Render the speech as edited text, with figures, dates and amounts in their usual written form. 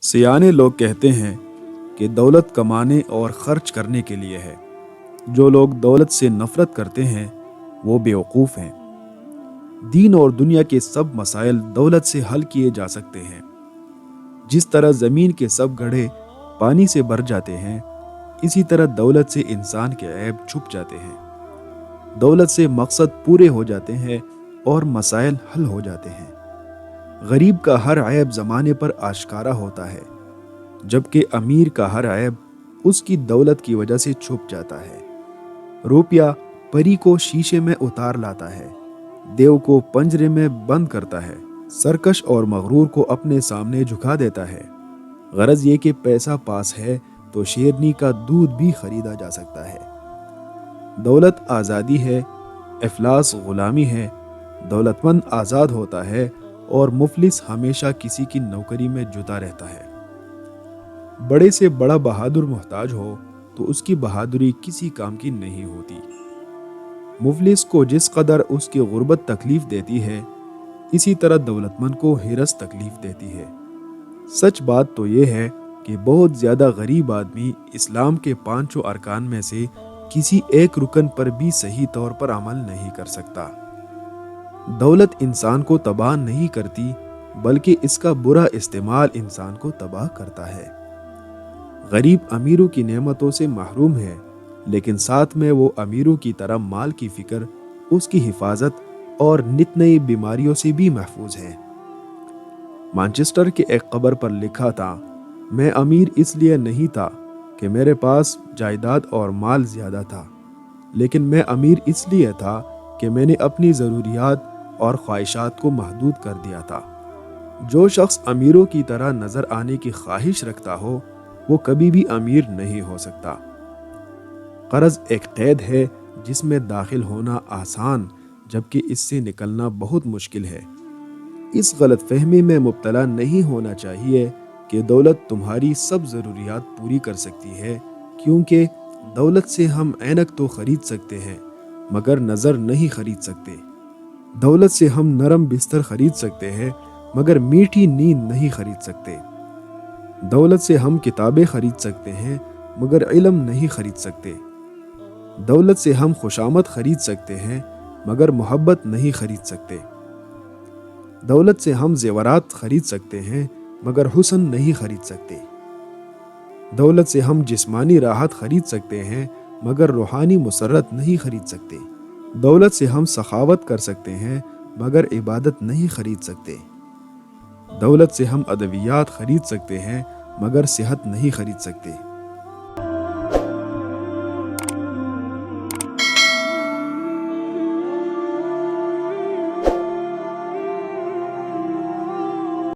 سیانے لوگ کہتے ہیں کہ دولت کمانے اور خرچ کرنے کے لیے ہے۔ جو لوگ دولت سے نفرت کرتے ہیں وہ بیوقوف ہیں۔ دین اور دنیا کے سب مسائل دولت سے حل کیے جا سکتے ہیں۔ جس طرح زمین کے سب گڑھے پانی سے بھر جاتے ہیں، اسی طرح دولت سے انسان کے عیب چھپ جاتے ہیں۔ دولت سے مقصد پورے ہو جاتے ہیں اور مسائل حل ہو جاتے ہیں۔ غریب کا ہر عیب زمانے پر آشکارا ہوتا ہے، جبکہ امیر کا ہر عیب اس کی دولت کی وجہ سے چھپ جاتا ہے۔ روپیہ پری کو شیشے میں اتار لاتا ہے، دیو کو پنجرے میں بند کرتا ہے، سرکش اور مغرور کو اپنے سامنے جھکا دیتا ہے۔ غرض یہ کہ پیسہ پاس ہے تو شیرنی کا دودھ بھی خریدا جا سکتا ہے۔ دولت آزادی ہے، افلاس غلامی ہے۔ دولت مند آزاد ہوتا ہے اور مفلس ہمیشہ کسی کی نوکری میں جتا رہتا ہے۔ بڑے سے بڑا بہادر محتاج ہو تو اس کی بہادری کسی کام کی نہیں ہوتی۔ مفلس کو جس قدر اس کی غربت تکلیف دیتی ہے، اسی طرح دولت مند کو ہرس تکلیف دیتی ہے۔ سچ بات تو یہ ہے کہ بہت زیادہ غریب آدمی اسلام کے 5 ارکان میں سے کسی ایک رکن پر بھی صحیح طور پر عمل نہیں کر سکتا۔ دولت انسان کو تباہ نہیں کرتی، بلکہ اس کا برا استعمال انسان کو تباہ کرتا ہے۔ غریب امیروں کی نعمتوں سے محروم ہے، لیکن ساتھ میں وہ امیروں کی طرح مال کی فکر، اس کی حفاظت اور نت نئی بیماریوں سے بھی محفوظ ہے۔ مانچسٹر کے ایک قبر پر لکھا تھا، میں امیر اس لیے نہیں تھا کہ میرے پاس جائیداد اور مال زیادہ تھا، لیکن میں امیر اس لیے تھا کہ میں نے اپنی ضروریات اور خواہشات کو محدود کر دیا تھا۔ جو شخص امیروں کی طرح نظر آنے کی خواہش رکھتا ہو، وہ کبھی بھی امیر نہیں ہو سکتا۔ قرض ایک قید ہے جس میں داخل ہونا آسان، جبکہ اس سے نکلنا بہت مشکل ہے۔ اس غلط فہمی میں مبتلا نہیں ہونا چاہیے کہ دولت تمہاری سب ضروریات پوری کر سکتی ہے، کیونکہ دولت سے ہم اینک تو خرید سکتے ہیں مگر نظر نہیں خرید سکتے۔ دولت سے ہم نرم بستر خرید سکتے ہیں مگر میٹھی نیند نہیں خرید سکتے۔ دولت سے ہم کتابیں خرید سکتے ہیں مگر علم نہیں خرید سکتے۔ دولت سے ہم خوشامد خرید سکتے ہیں مگر محبت نہیں خرید سکتے۔ دولت سے ہم زیورات خرید سکتے ہیں مگر حسن نہیں خرید سکتے۔ دولت سے ہم جسمانی راحت خرید سکتے ہیں مگر روحانی مسرت نہیں خرید سکتے۔ دولت سے ہم سخاوت کر سکتے ہیں مگر عبادت نہیں خرید سکتے۔ دولت سے ہم ادویات خرید سکتے ہیں مگر صحت نہیں خرید سکتے۔